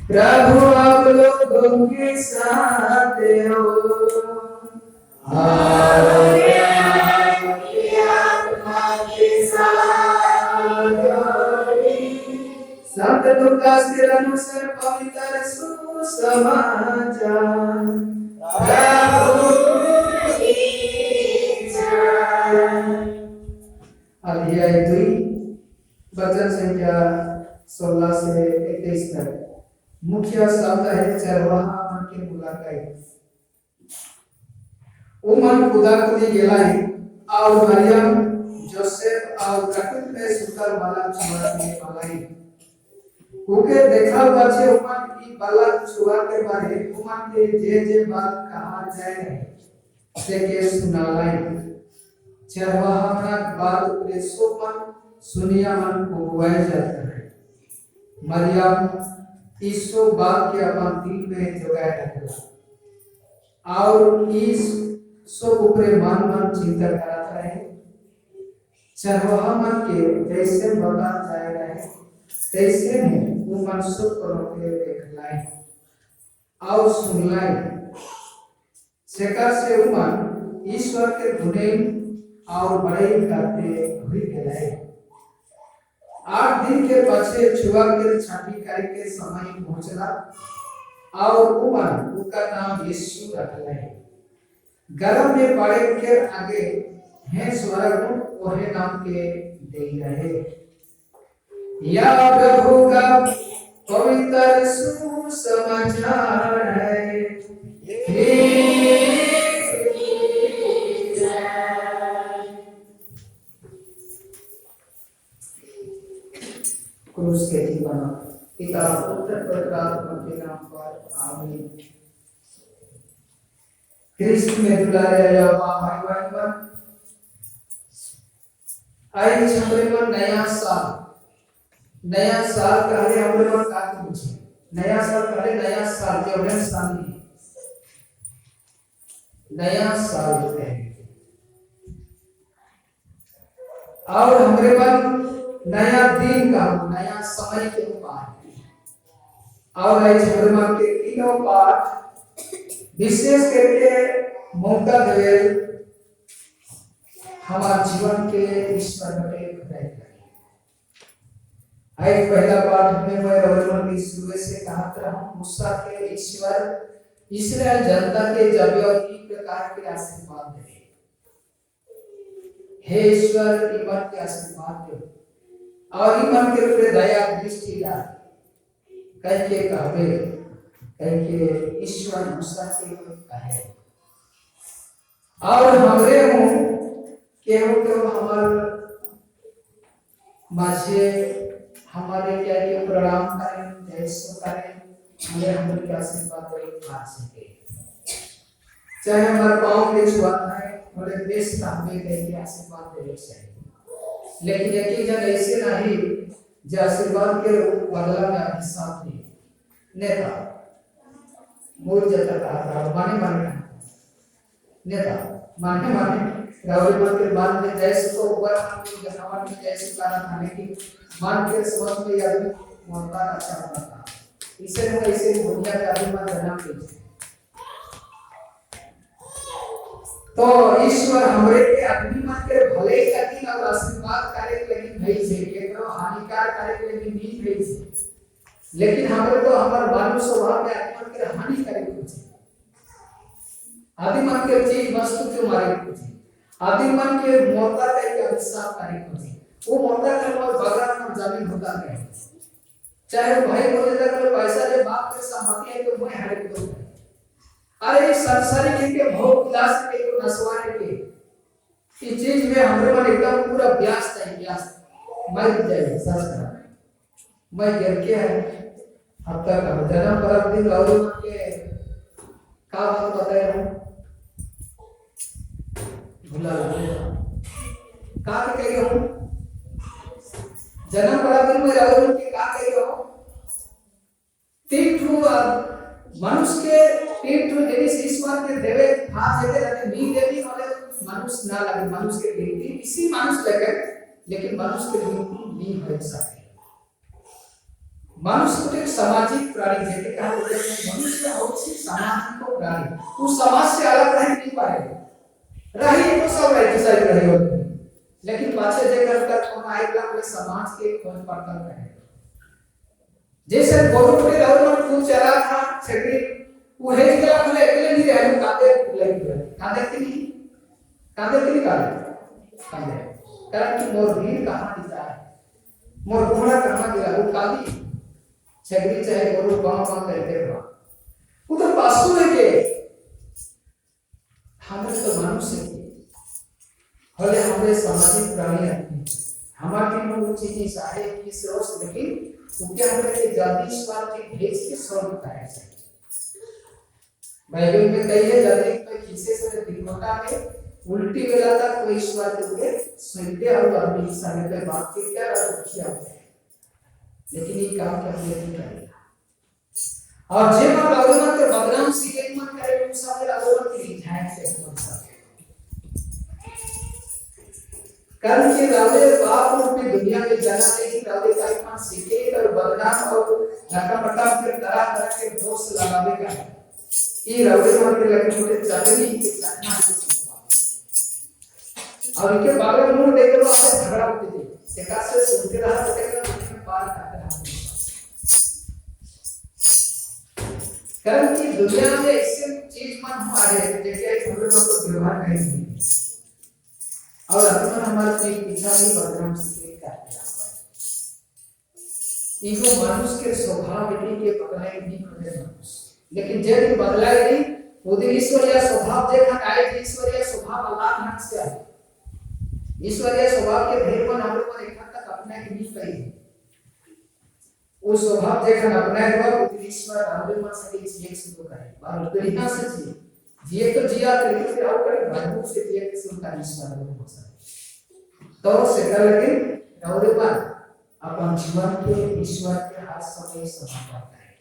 प्रभु आप लोगों के साथ हो, संत लूकास के अनुसार पवित्र सुसमाचार। अध्याय 2 वचन संख्या 16 से 21 तक। मुख्य शब्द है चरवाहा मन के मुलाकात। वो मन खुदा खुदी गेलाई और मरियम जोसेफ और कटुल में सुकर बालक छुआ के मलाई। उके देखा बच्चे उमन की बालक छुआ के बारे उमन के जे बात कहा जाए से के सुनालाई। चरवाहा मन बात प्रेसो मन सुनिया मन को बुआई जाता है। मरियम ईसो बात के अपन दिल में जगाए रखला और इस सो ऊपरे मन चिंता करता रहे। चरवाहा मन के जैसे बता जाए रहे तैसे वो मन सुख के देख लाए और सुन लाए। शेखर से उमन ईश्वर के गुणे और बड़े करते हुए गए। 8 दिन के पछे छुआ के छाती करके समय पहुंचला और उमन उसका नाम यीशु रखले। गरम में पड़े के आगे है स्वर्ग ओहे नाम के दे रहे। या प्रभु का पवित्र सुसमाचार है। क्रूस के जीवन पिता पुत्र पवित्र आत्मा के नाम पर आमीन। क्रिस्त में दुलारे आया भाई बहन आई छमरे पर नया साल कहले हमरे मन का पूछे नया साल कहले नया साल के हमरे सामने नया साल है और हमरे मन नया दिन का नया समय के पाठ और छमरे के तीनों पाठ विशेष करके मौका देवे हमारे जीवन के ईश्वर बटे खुदाई आज पहला पाठ में मैं रवरमन की शुरू से कहा था मूसा के ईश्वर इस्राएल जनता के जब और की प्रकार के आशीर्वाद दे। हे ईश्वर ईमान के आशीर्वाद दे और ईमान के ऊपर दया दृष्टि डाल कह के कहवे कह के ईश्वर मूसा के कहे और हमरे हूं केहू हमार माझे हमारे क्या ये प्रणाम करें जैसे करें हमें हमारे आशीर्वाद पा सके। चाहे हमारे पाँव के छुआना है हमारे देश का हमें कहीं आशीर्वाद दे चाहिए लेकिन यकीन जन ऐसे नहीं जो आशीर्वाद के बदला में अभिशाप नहीं नेता मूल जता कहा माने नेता माने रावल मन के मान में जैसे तो ऊपर जहां में जैसे कारण खाने की मान के समझ में आदमी मौका अच्छा होता इसे हम ऐसे दुनिया के आदमी मान जाना चाहिए। तो ईश्वर हमरे के आदमी मान के भले करती और आशीर्वाद करे लेकिन नहीं से केकरो हानिकार करे लेकिन नहीं भेज से लेकिन हमरे तो हमार मानव स्वभाव में आत्मा के हानि करे कुछ आदि मन के चीज वस्तु के मारे कुछ आदि मन के मौका का एक अभिशाप करे कुछ वो मोटा कर और बगराम और जमीन होता नहीं, चाहे वो भाई बोले अगर पैसा दे बाप के सम्मति है तो मैं हड़प दो। अरे संसारिक के भोग विलास के को नसवाने के इस चीज में हमरे मन एकदम पूरा व्यस्त है, व्यस्त मर जाए संस्कार मैं गिर के है अब तक जन्म पर दिन गौरव के का बात बताया हूं भूला का कह रही हूं जन्म पर दिन में गौरव के का कह रही हूं तीन ठू मनुष्य के तीन ठू देवी ईश्वर के देवे हाथ देते रहते नी देवी वाले मनुष्य ना लगे मनुष्य के गिनती इसी मनुष्य लगे लेकिन मनुष्य के गिनती नहीं हो सकती। मनुष्य तो एक सामाजिक प्राणी है कि कहा बोलते हैं मनुष्य और सिर्फ सामाजिक को प्राणी उस समाज से अलग रह नहीं पाएगा रही तो सब रही सारी रही होगी लेकिन पाछे जगह तक कौन आएगा कोई समाज के खोज पड़ताल करेगा। जैसे गोरु के रावण को चला था छकरी वो है कि बोले अकेले नहीं रहे कांदे लगे कांदे की नहीं कांदे कांदे कारण कि मोर भीड़ कहां दिखता है मोर घोड़ा कहां गया वो काली छकरी चाहे गोरु गांव गांव करते रहो वो तो पशु है के हम तो मनुष्य है भले हमारे सामाजिक प्राणी हैं हमारे में वो चीजें चाहे कि सोच लेकिन वो क्या होता है जल्दी ईश्वर के भेज के स्वर्ग पाया जाए। बाइबल में कही है जल्दी कोई किसी से दिखोटा में उल्टी वेला तक कोई ईश्वर के लिए सुनते और आदमी सामने पे बात के क्या किया होता है लेकिन ये काम क्या नहीं करेगा और जे मन भगवान के बदनाम सीखे मन करे उस समय भगवान की ध्यान से मन सकते कारण कि रावले बाप रूपी दुनिया में जाना नहीं रावले का ईमान सीखे और बदनाम और नकामटा के तरह के दोष लगावे का ये रावले मन के लगे छोटे चटनी के चटना और इनके बारे में मुंह देखे तो आपसे झगड़ा होते थे देखा से सुनते रहा तो पार करते रहा कारण कि दुनिया में ऐसे चीज मन हमारे जैसे छोटे लोग को व्यवहार करेंगे और अपना हमारे पीछा भी बदनाम सीखे करते हैं इनको मनुष्य के स्वभाव के पकड़े नहीं खुले मनुष्य लेकिन जब बदलाए नहीं वो दिन ईश्वरीय स्वभाव देखा आए ईश्वरीय स्वभाव अल्लाह ढंग से है ईश्वरीय स्वभाव के भेद पर हम लोग एक तक अपने की नहीं कही वो स्वभाव देखा अपने को ईश्वर हम लोग से एक शुरू करे और दुनिया से जी जिए तो जिया तरीके से आओ करे भागो से जिए के सुनता ईश्वर हो सकता तो से करके नवरेपन अपन जीवन के ईश्वर के हाथ समय समर्पण करें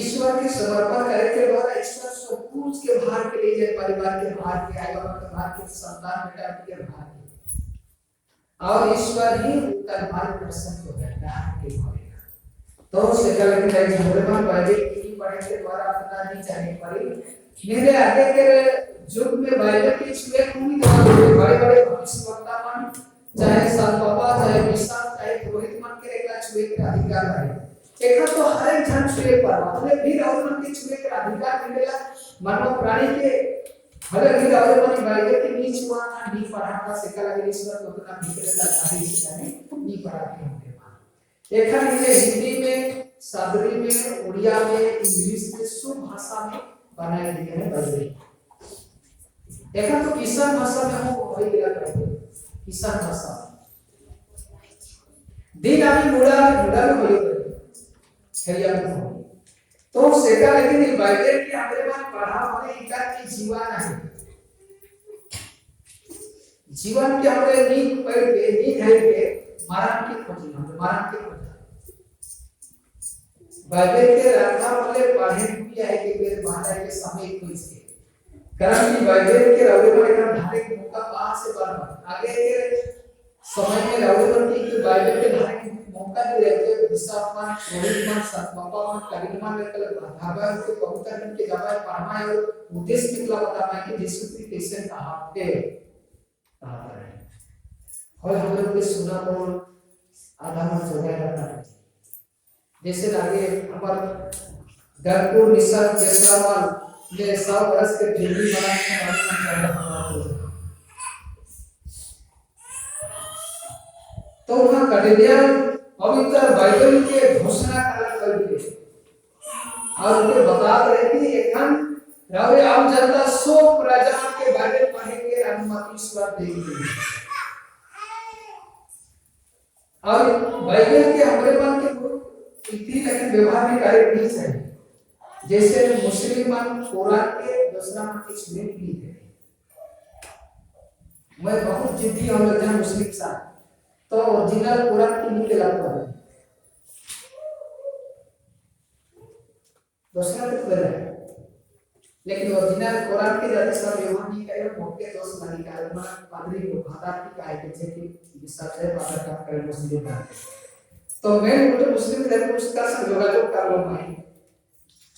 ईश्वर के समर्पण करने के द्वारा ईश्वर सब कुछ के भार के लिए परिवार के भार के आय बाप के भार के संतान बेटा के भार के और ईश्वर ही उनका भार प्रसन्न हो जाता है के भरेगा तो से करके नवरेपन बाइबल पढ़ने के द्वारा पता नहीं चलने पड़ी मेरे आगे के युग में बाइबल की छुए पूरी तरह बड़े बड़े भविष्यवक्ता मन चाहे संत बाबा चाहे विशाल चाहे पुरोहित मन के एक छुए के अधिकार है एक तो हर एक जन छुए पर अपने भी और मन के छुए के अधिकार मिलेगा मानव प्राणी के भले भी और मन बाइबल के बीच हुआ नहीं पढ़ा था सिखा लगे ईश्वर को उतना भीतरेला चाहे इसे नहीं पढ़ा के होंगे एक है हिंदी में सादरी में उड़िया में इंग्लिश में सब भाषा में बनाए गए हैं बाइबल देखा तो किसान भाषा में हो वही गया करते किसान भाषा दिन आदमी मुड़ा मुड़ा में होई खेलिया में हो तो सेका लेकिन ये बाइबल के हमारे पास पढ़ा होने इनका की जीवन है जीवन के हमारे नींद पढ़ के नींद है के मरण की खोज हम मरण की खोज बाइबल के रखा वाले पढ़े भी है कि मेरे बाहर के समय कोई से कारण कि बाइबल के रविवार का धारे के मौका कहां से बन आगे के समय में रविवार की बाइबल के धारे के मौका दे रहते विशाखमान रोहितमान सतबापामान करीमान लेकर भागवत के कबूतर के जगह पढ़ना है उद्देश्य निकला बताना है कि यीशु की कैसे कहा पे और हम लोग के सुना को आधा मन हो गया रहता है जैसे आगे हमारे गरपुर निशान केसरावाल ये 100 वर्ष के टीवी बनाने का तो वहां कटेरियन पवित्र बाइबल के घोषणा करके और उनको बता रहे कि एखन रावे आम जनता सो प्रजा के बारे पढ़े के अनुमति ईश्वर देंगे और बाइबल के हमारे मन के इतनी लेकिन व्यवहार में कार्य नहीं चाहिए जैसे मुस्लिमान कुरान के दूसरा में कुछ नहीं है। मैं बहुत जिद्दी हम लोग जहाँ मुस्लिम साथ तो ओरिजिनल कुरान की नहीं लगता है दूसरा तो कर है लेकिन ओरिजिनल कुरान के जैसे सब व्यवहार नहीं करे मौके दोस्त बनी का अलमा पादरी को खाता की काय के जैसे कि विश्वास है पादर का करे मुस्लिम का तो मैं बोले मुस्लिम धर्म उसका सब योगायोग कर लो भाई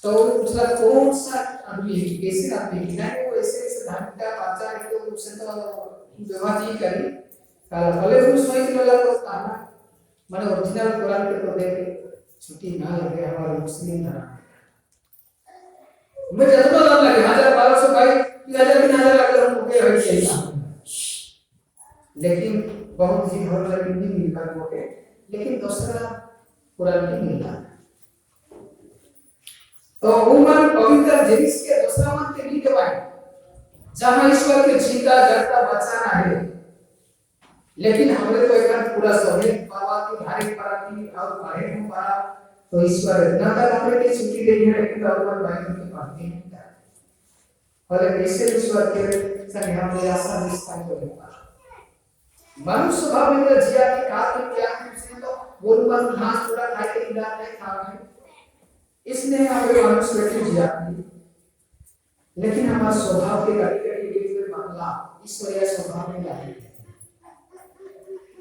तो उसका कौन सा आदमी है कैसे आदमी है ना वो ऐसे ऐसे धर्म का आचार है तो उससे तो व्यवहार नहीं करी कल भले उस समय के लगा तो कहना माने ओरिजिनल कुरान के तो देख छुट्टी ना लगे हमारे मुस्लिम धर्म मैं जतना दाम लगे 1200 भाई 3000 3000 लगे हम ओके है चाहिए लेकिन बहुत ही घर लगे नहीं मिलता ओके लेकिन दूसरा कुरान नहीं मिलता तो उमन पवित्र जिनिस के दूसरा मन के नहीं दबाए जहां ईश्वर के जीता जगता बचाना है लेकिन हमरे तो एक पूरा सभी बाबा की भारी पराती और भारी हम पारा तो ईश्वर ना तक हमरे की छुट्टी देनी है कि भगवान बाइबल की बातें नहीं और कैसे ईश्वर के संग हम आशा निष्ठा को लेगा मनुष्य स्वभाव में जिया की काल में क्या है तो बोल मन घास थोड़ा खाए के इलाज नहीं खा रहे इसने हमें मनुष्य की जिया लेकिन हमारा स्वभाव के कभी-कभी ये बदला ईश्वरीय स्वभाव में लाए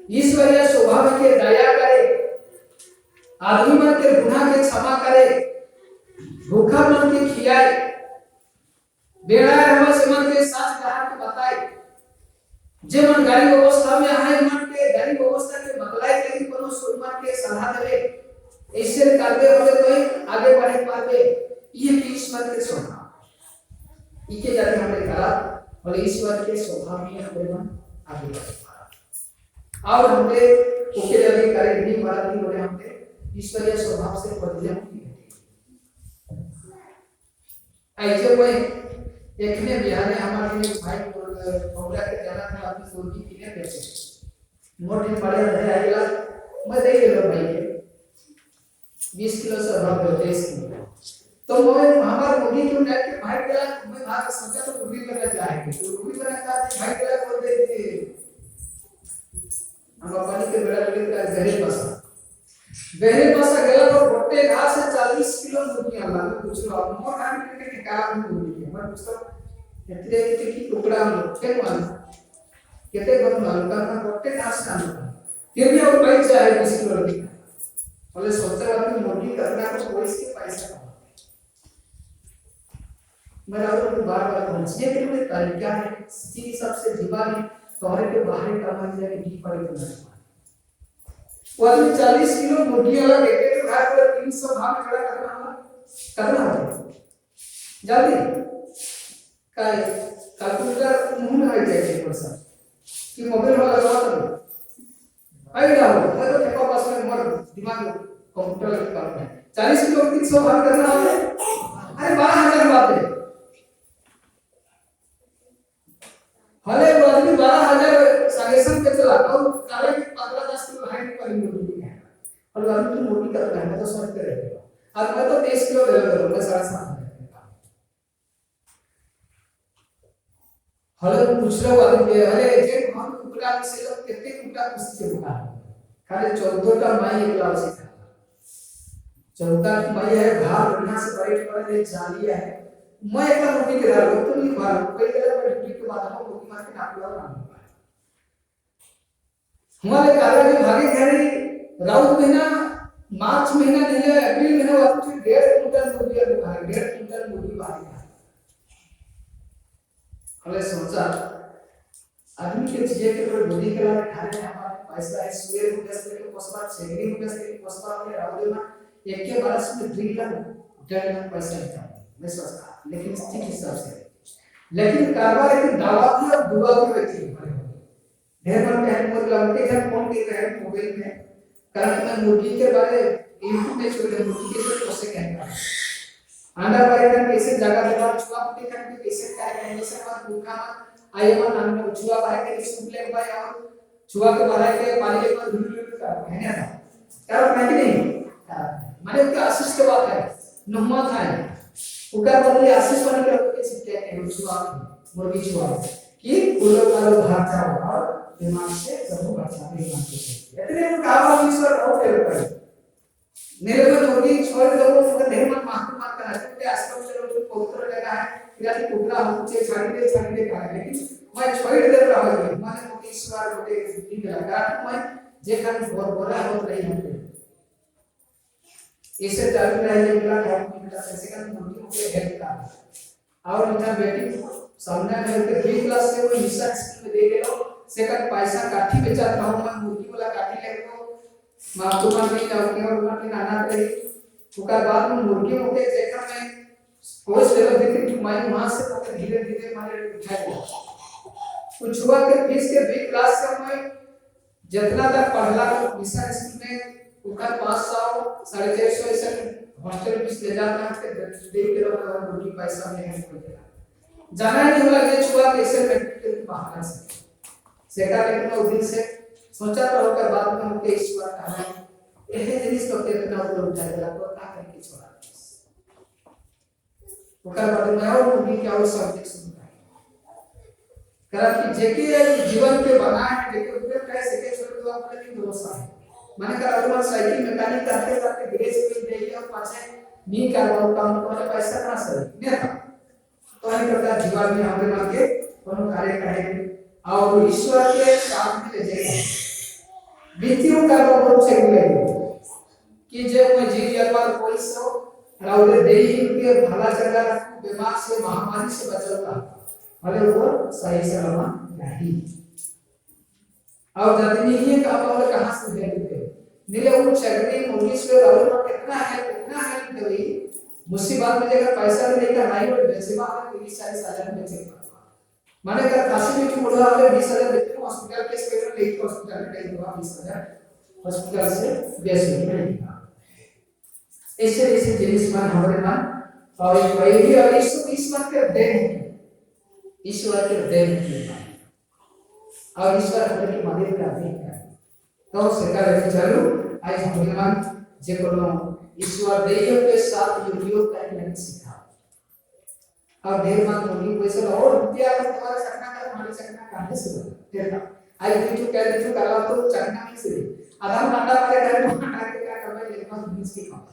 ईश्वरीय स्वभाव के दया करे आदमी मन के गुनाह के क्षमा करे भूखा मन के खिलाए बेड़ा रहवा से मन के साथ कहा के बताए जे मन गरीब अवस्था में है मन के गरीब अवस्था के बदलाए के कोनो सुमन के सलाह देवे ऐसे करते होले तो आगे बढ़े पावे ये ईश्वर के स्वभाव इके जाते हमें करा और ईश्वर के स्वभाव में हमें मन आगे बढ़े और हमने ओके लगे करे नहीं बात नहीं बोले हमने ईश्वरीय स्वभाव से बदले होती है ऐसे कोई एक ने बिहार में हमारे लिए भाई प्रोग्राम के जाना था अपनी सोची किने पैसे मोटे पड़े रहे आएगा मैं दे दे लो भाई के 20 किलो से भाग होते हैं तो मैं हमारे मुर्गी क्यों नहीं के भाई के मैं भाग सोचा तो मुर्गी करना चाहेंगे तो मुर्गी करना चाहते भाई के बोल दे कि हम पानी के बेड़ा लगे का गहरे पासा गला पर गोटे घास से 40 किलो मुर्गियां ला कुछ लोग मोर खान के का मुर्गी मैं पूछता एतरे एतरे की टुकड़ा हम के मान केते गम मालूम का गोटे घास का फिर भी और पैसा चाहे 20 किलो की बोले सोचते बात मुर्गी करना कुछ कोई इसके पैसा मैं और बार-बार पहुंचने के लिए तरीका है चीज सबसे जीवानी तोहरे के बाहर का मन जाके डी पड़े तो वो 40 किलो मुर्गी वाला देखे तो घर पर 300 भाग खड़ा करना होगा जल्दी काय कैलकुलेटर मुंह में आ जाए पर्सन कि मोबाइल वाला लगा दो आई डालो मैं तो देखो पास में मर दिमाग कंप्यूटर का काम है 40 किलो 300 भाग करना है अरे 12000 बात है हले वो आदमी 12000 सजेशन पे चला और काले 15-10 किलो हाइट वाली मुर्गी है और आदमी तो मुर्गी करता है मैं तो सोच के रहता और मैं तो 23 किलो ले लूंगा मैं 7.5 हले पूछ लो आदमी हले जे हम कुकड़ा से लोग कितने कुकड़ा खुशी से बुला खाली 14 का माई एक लाव से था 14 की माई है घाव बढ़िया से बैठ पर एक जाली है मैं एक मुर्गी के घर तो नहीं मार कोई गलत मैं ड्यूटी के बाद हम मुर्गी मार के नाप लो ना हमारे कारण के भागे घरे राउत महीना मार्च महीना नहीं है अप्रैल महीना वापस 1.5 कुंटल मुर्गी आ गया 1.5 कुंटल मुर्गी आ गया हमने सोचा आदमी के जिए के ऊपर बुद्धि के लायक खाने में हमारे पैसा है सूर्य को गैस लेके पोस्टमार्ट सेगरी को गैस लेके पोस्टमार्ट में राउत में एक के बरस में 3 लाख 1.5 लाख पैसा है मैं सोचता लेकिन ठीक हिसाब से लेकिन कारबार एक दावा की और दुआ की व्यक्ति ढेर मन के मुर्गी लौटे जब फोन के रहे मोबाइल में कारण मैं मुर्गी के बारे यूट्यूब में छोड़ मुर्गी के बारे उससे कहता अंडा बारे का कैसे जगह देवा छुआ पुटी का कैसे क्या है कैसे मत भूखा मत आए मन अंडा छुआ बाहर के सूप ले भाई और छुआ के बाहर के पानी के ऊपर धुल का है ना क्या नहीं माने उसका आशीष के बात है नुमा था उनका बदले आशीष बन के उसके सिक्के के छुआ मुर्गी छुआ कि उलो वालो भाग जाओ और दिमाग से सब बचा नहीं मानते इतने को कहा ईश्वर बहुत देर पर मेरे को मुर्गी छोड़ दो उसका देह मन मार मार कर आते हैं आसपास से लोग पवित्र जगह है फिर आदि टुकड़ा होचे छाड़ी दे कहा लेकिन मैं छोड़ दे रहा हूं माने को ईश्वर बोले ठीक लगा मैं जे खान बोला होत रही है इसे चालू रहे मेरा काम बेटा ऐसे का मुर्गी को हेल्प कर और मेरा बेटी सामने में के 3 क्लास से वो हिस्सा स्कूल में दे गेलो सेकंड पैसा काठी बेचा था मन मुर्गी वाला काठी ले को मां तो मन नहीं का के और मन नाना रही उसका बाद में मुर्गी होके देखा मैं कोई लेवल देखी तो मैं वहां से पकड़ धीरे-धीरे मारे उठाया कुछ हुआ के फीस के 2 क्लास से मैं जितना तक पढ़ला हिस्सा स्कूल में उनका 500 450 ऐसे हॉस्टल फीस ले जाता है दे के लोग मुर्गी पैसा में है कोई जाना नहीं होला ये छुआ कैसे करके बाहर से सेका लेकिन उस दिन से सोचा तो होकर बाद में उनके ईश्वर कहा यह जिनिस तो के ना ऊपर उठाएगा तो का करके छोड़ा ओकर बाद में और मुर्गी के और सब्जेक्ट सुनता है कारण कि जेके जीवन के बना है जेके ऊपर कैसे के छोड़ दो अपने की भरोसा है माने का अगर साइकिल मैकेनिक करते करते ग्रेस मिल गई और पाछे नहीं करवाओ काम तो पैसा कहां से नहीं तो है करता जीवन में हमें मान के कोनो कार्य करेंगे और ईश्वर के साथ में ले जाएंगे वित्तीय का बहुत से मिलेगा कि जब मैं जी जलवार कोई सो राउले देही के भला जगह रखो बीमार से महामारी से बचलता भले वो सही सलामत नहीं और जतनी ही का और कहां से देते नीले वो चगनी मुर्गी से राउले कितना है कभी मुसीबत में जगह पैसा लेकर नहीं और बेचवा है 30-40 में बेचे माने का काशी में की मुड़ा वाले 20,000 बेचे हॉस्पिटल केस कर ले हॉस्पिटल में कई दवा 20,000 हॉस्पिटल से बेच नहीं ऐसे जिनिस मन हमारे मन और वही और ईश्वर के देन ईश्वर के देन और ईश्वर हमारी मदद करते हैं तो सरकार चालू आज हमारे मन जे कोनो ईश्वर देव के साथ योग करने नहीं सीखा और देर मान मुर्गी पैसा और रुपया का तुम्हारा चकना का हमारे चकना कहां से देता आई दिन तो कह दे तो करा तो चकना में से आधा घंटा वाले घर में हटा के क्या करना ये पास बीस की काम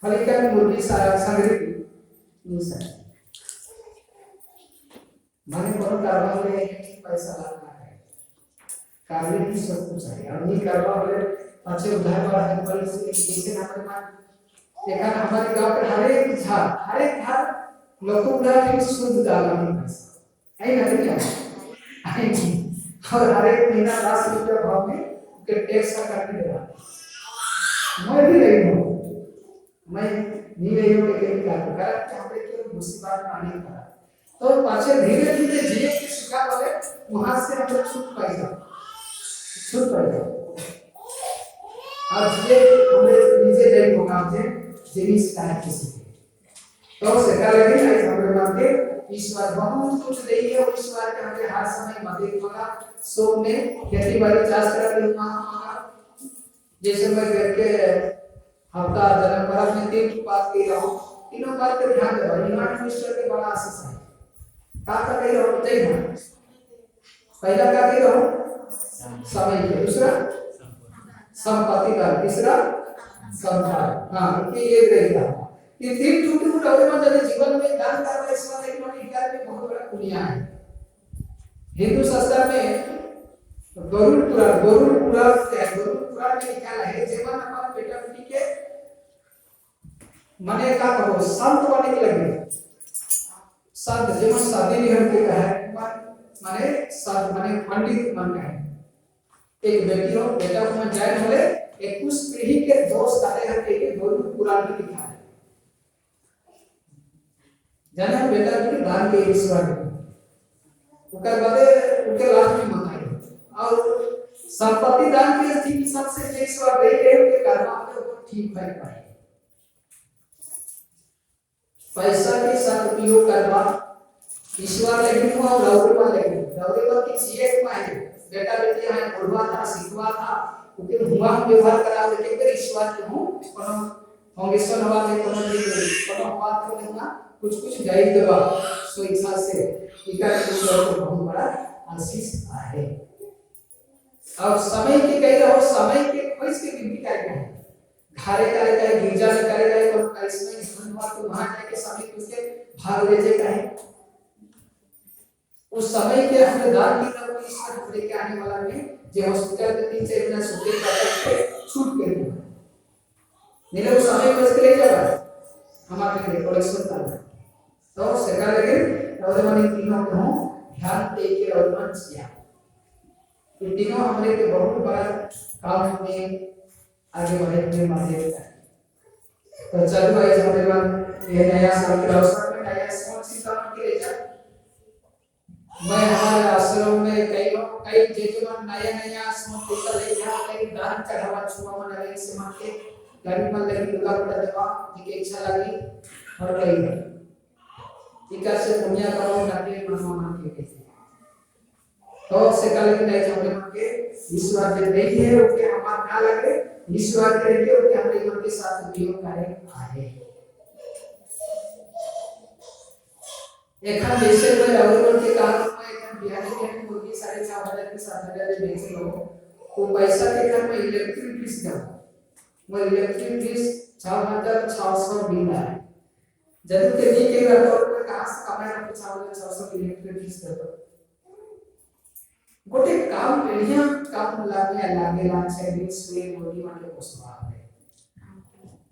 भले क्या मुर्गी सारा संग्रह नहीं सर माने कोनो कारोबार में पैसा लगाना है कार्य की सब कुछ है और नहीं कारोबार वाले अच्छे उधार वाला है पर जैसे हमारे मान देखा हमारे गांव के हर एक घर लोगों का भी शुद्ध डाला नहीं पैसा ऐ नहीं क्या ऐ और हर एक महीना 10 रुपया भाव में के टैक्स का काट देगा मैं भी नहीं हूं मैं नहीं रही हूं लेकिन क्या कर जहां पे कोई मुसीबत आने का तो पाछे धीरे-धीरे जिए के शिकार वाले वहां से हम लोग छूट पाएगा आज ये हमें नीचे नहीं होगा मुझे जिनिस का किसी तो सरकार लगी है हमारे मान के ईश्वर बहुत कुछ दे है और ईश्वर के हमें हर समय मदद होगा सो में खेती बाड़ी चाष कर के मांगा जैसे मैं घर के हफ्ता जन्म पर में 3 बात कह रहा हूं तीनों बात पे ध्यान दो ईमान ईश्वर के बड़ा आशीष है का कह रहा हूं बताइए ना पहला का कह रहा हूं समय के दूसरा संपत्ति का तीसरा संसार हां ये रहेगा ये 3 टूट और मतलब जीवन में दान करना इसका एक इतिहास में बहुत बड़ा पुण्य है हिंदू शास्त्र में गरुड़ पुराण में लिखा है जीवन अपन बेटा बेटी के माने का कहो संत बने के लगे संत जीवन शादी नहीं होते का है माने संत माने पंडित मन का है एक व्यक्ति हो बेटा को जैन होले 21 पीढ़ी के दोस्त आते हैं के गरुड़ पुराण में लिखा है जाने बेटा की दान के ईश्वर उनका बादे उनके लास्ट में मनाए और संपत्ति दान के स्थिति सबसे जे ईश्वर दे के कर्म पे वो ठीक है पाए पैसा के सदुपयोग करवा ईश्वर लेकिन वो रौरे की जिए पाए बेटा बेटी है पढ़वा था सिखवा था उनके हुआ व्यवहार करा लेकिन फिर ईश्वर के हूं कोनो फाउंडेशन हवा में कोनो बात को लेना कुछ गई देवा सो इच्छा से इका ईश्वर को बहुत बड़ा आशीष है और समय की कही रहो समय के खोज के विधि करेगा घरे करेगा गिरजा में करेगा और करिश्मा धनवा को वहां जाके समय उसके भाग ले जाएगा है उस समय के हमने दान की तरफ ईश्वर लेके आने वाला में जो हॉस्पिटल में 3-4 महीना छुट्टी करके छूट के लिए मेरे उस समय में उसके ले जाएगा हमारे लिए कलेक्शन करना तो सरकार लेकिन और मैंने तीनों को ध्यान दे के और मन किया ये तीनों हमारे के बहुत बड़ा काम में आगे बढ़ने में मदद है तो चलो भाई हमारे बाद ये नया साल के अवसर में नया सोच सिद्धांत के लिए जा मैं हमारे आश्रम में कई जेजुमन नया सोच लेकर ले जा कई दान चढ़ावा छुआ मन लगे से मान के गरीब मन लगी दुर्गा पूजा देवा की इच्छा लगी और कई टीका से दुनिया का वो नाते मान के तो से कल की नहीं हमने मन के ईश्वर के नहीं है उसके हमार ना लगे ईश्वर करके उसके हमारे मन के साथ उपयोग करे आए एखन जैसे में रावण के कारण में एखन बिहार के मुर्गी 4.5 के 7,000 बेच लो वो पैसा के घर में इलेक्ट्रिक फीस का वो इलेक्ट्रिक फीस 6,600 बिल है जब के दी के घर पर कहां से कमाए 6,600 इलेक्ट्रिक फीस देतो गोटे काम बढ़िया काम लागे लाग सेविंग्स में मोदी माने पोसवा है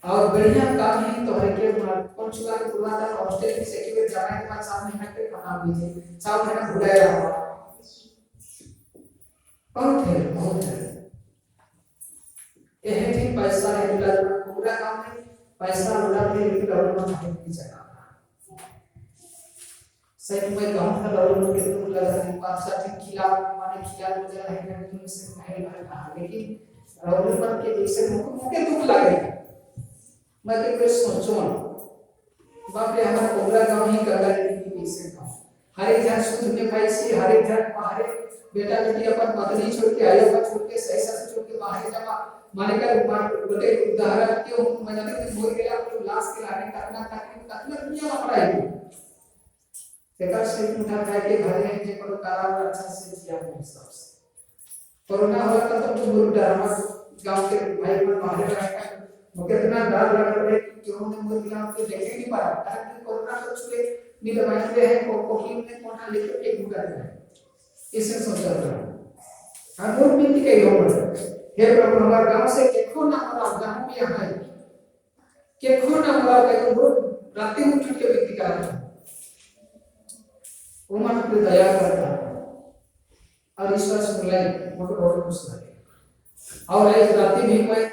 और बढ़िया काम है तो हर के पंचुला के पूर्वाधार हॉस्टल की सेक्यूर जाने के बाद 7 महीने के खत्म हो जाए 7 महीना भुलाया रहा बहुत है यह ठीक पैसा है पूरा काम है पैसा उड़ा के लेके गवर्नमेंट हाथ में चला सही में गांव का गवर्नमेंट के तो लगा है बादशाह के खिलाफ माने खिलाफ हो जा रहा है कि से नहीं कहा लेकिन गवर्नमेंट के जैसे मुझे दुख लगे मैं तो कुछ सोचो बाप रे हमारा कोबरा गांव ही कर रहा है कि कैसे गांव हर एक जन शुद्ध में भाई से हर एक जन बाहर बेटा बेटी अपन पत्नी छोड़ के आया पर छोड़ के सही से छोड़ के बाहर जमा माने कर गोटे उदाहरण के मैंने कि मोर गया तो लाश के लाने कतना दुनिया में पड़ाई एकर से उठा के घर में जे कोनो कारावास अच्छा से जिया हो सब कोरोना होला तो बहुत डर हमारे गांव के भाई पर बाहर रहता वो कितना डर लग रहा है कि क्यों ने मुझे गांव के देखे नहीं पा रहा ताकि कोरोना को छुए नहीं तो बैठे हैं कोकी में कोना लेकर एक घुटा है इसे सोच रहा हूं हम लोग मिलके कई हो हे प्रभु हमारे गांव से देखो ना हमारा गांव भी यहां है देखो ना हमारा कई लोग रात में उठ के व्यक्ति कर रहा है वो मन पे दया करता है और ईश्वर से मिलाए मुझे बहुत खुश लगे और एक रात्रि भी मैं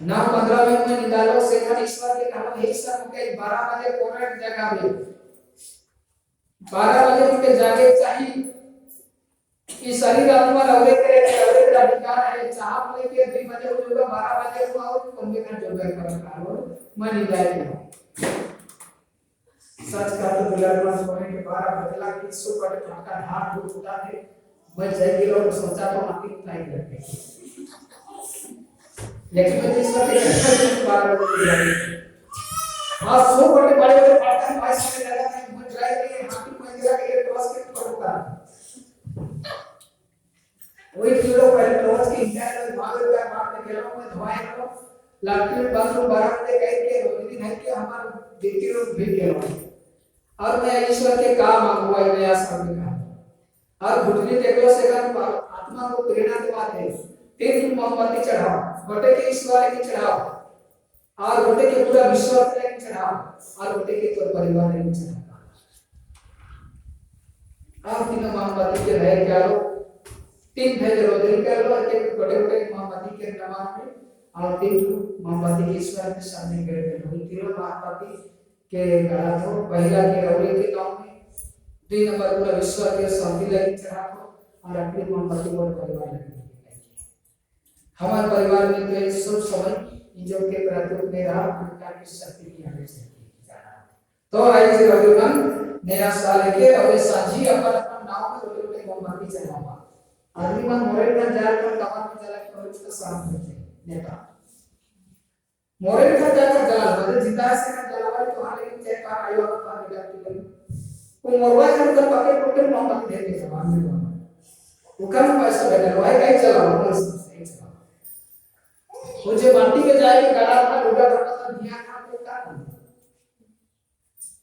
9-15 मिनट में निकालो से खाली ईश्वर के कहा हे ईश्वर मुझे 12 बजे कोरेट जगह में 12 बजे मुझे जागे चाहिए कि शरीर आत्मा रवे करे का अधिकार है चाह लेके 2 बजे उठूंगा 12 बजे को और तुमके घर जो बैठ कर मैं नहीं जाएगा सच का तो बिलाडवास होने के 12 बदला की 100 पट का हाथ उठा के मैं जाएगी लोग सोचा तो माटी नहीं करते लेकिन मैं इस बात के 12 बजे जाएगी हां 100 पट बड़े बड़े पटका पास में लगा है मैं जाएगी माटी में गिरा के क्रॉस के पड़ता वही किलो पहले क्रॉस के इंटर भाग का मार के लोग में धोए को लाठी बाथरूम 12 बजे कह के रोटी खाई के हमारा देखते लोग भीड़ के और मैं ईश्वर के काम मांगूंगा नया साल में और घुटने टेकलो से कर आत्मा को प्रेरणा दिलाते हैं 3 मोमबत्ती चढ़ाओ गोटे के ईश्वर के चढ़ाओ और गोटे के पूरा विश्व के चढ़ाओ और गोटे के तोर परिवार के चढ़ाओ आप 3 मोमबत्ती के रह क्या लो 3 भेज रोजरी कर लो एक गोटे गोटे मोमबत्ती के नमक में और 3 मोमबत्ती के ईश्वर के सामने कर दो 3 मोमबत्ती के गड़ा तो पहला के रौले के गांव में 2 नंबर पूरा विश्व के शांति लगी चढ़ा को और अपनी मोमबत्ती और परिवार लगने हमारे परिवार में तो ये सब समय जो के प्रति मेरा अंका की शक्ति की हमें शक्ति तो आई से रविवार नया साल के और ये साझी अपन अपन नाव में रोटे मोमबत्ती जलावा आदमी मन मोरे का जाए तो कमर में जला के और उसका साथ होते नेता मोरे का जाकर जला मतलब जिंदा से का जलावा तो हाले के चेक पर आयो का बेटा को मोरवा कर तो पकड़ पकड़ मोमबत्ती दे के जवान में वो कम पैसा बेटा भाई कहीं चलाओ बस सही चलाओ वो जो बाटी के जाके गड़ा था लुगा था दिया था तो क्या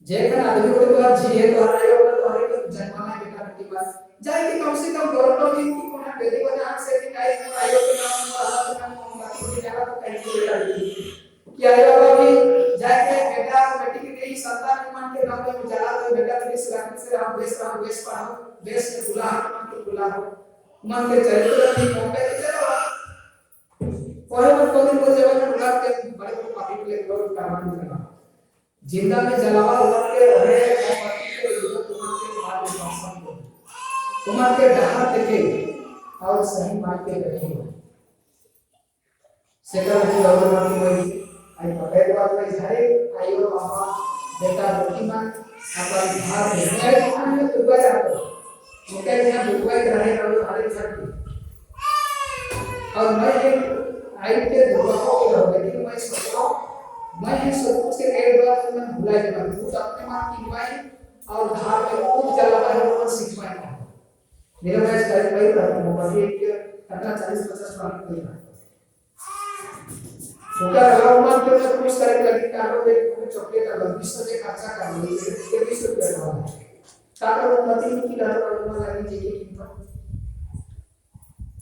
जेकर आदमी को तो आज ये तो आयो तो हरे को जन्माना बेटा बेटी बात जाए कि कम से कम गवर्नमेंट की कोना बेटी को आंख से कि काई आयो के नाम बाकी को जाला तो कहीं से बेटा कि आयो बाबा जाए के बेटा बेटी की कई संतान मान के नाम में जला तो बेटा बेटी से हम बेस पढ़ाओ बेस के बुलाओ मान के चरित्र की मौके पे चलो कोई मत को दिन को जब बुला के बड़े को पार्टी के लिए लोग काम करना जिंदा में जलावा उमर के रहे मोमबत्ती के युग उमर के बाद मौसम को उमर के डहा देखे और सही मार के रखे सेकंड की लौटना की वही आई पकड़ बात में झारे आयो बाबा बेटा बेटी मान अपन भार में मेरे खान में दुबई आता मुझे यहाँ दुबई रहे और हरे छठी और मैं एक आई के दुबई को लेकिन मैं सोचा मैं ये सब कुछ के एक बार मैं भुला जाता हूँ तो अपने मां की भाई और धार में खूब चला रहा है और सीख पाया मेरा मैच कर पाई रहा हूँ बाकी एक करना 40-50 रन कर रहा तो क्या रहा उमर के मैं कुछ करे लगी कारो एक चॉकलेट का 20 से खर्चा कर ली ये 20 रुपए का ताकि वो मती की लगा उमर लगी जी की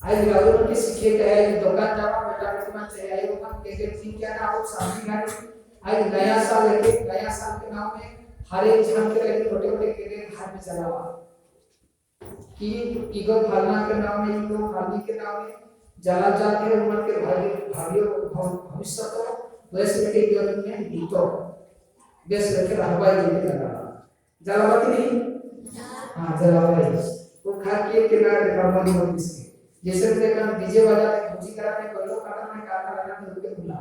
आज राजू के सीखे गए दुकान जावा बेटा बेटा चाहिए आई वो कैसे ठीक क्या ना आप सामने गाड़ी आज नया साल के नाम में हर एक जन के लिए छोटे-छोटे केले घर में जलावा कि ईगो फालना के नाम में ईगो फालनी के नाम में जला जाके उम्र के भाइयों भविष्य तो वैसे के जीवन में बीतो देश लेके रहवाई जी जलावा कि नहीं हां जलावा वो खा के किनारे रहवाई हो इसके जैसे देखा डीजे बजाते खुशी कराते बल्लो काटने काटा लगाने उनके बुला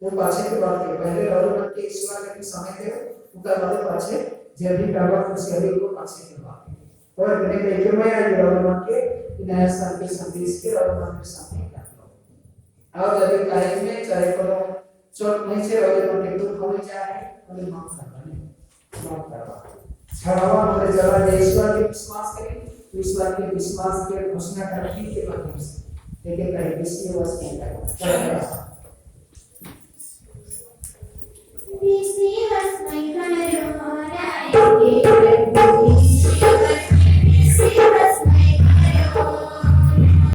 वो पाछे के बात के पहले रविवार के ईश्वर के समय थे उनका वाले पाछे जब भी करवा खुशी हरी को पाछे के बात और मैंने देखे मैं आज रविवार के नया साल के संदेश के रविवार के सामने करता और जब टाइम में चाहे को चोट नहीं से रविवार के दुख हो जाए और माफ करवा छड़ावा हमारे जरा ईश्वर के विश्वास करें ईश्वर के विश्वास के घोषणा करने के माध्यम से लेकिन कहीं विश्वास नहीं करना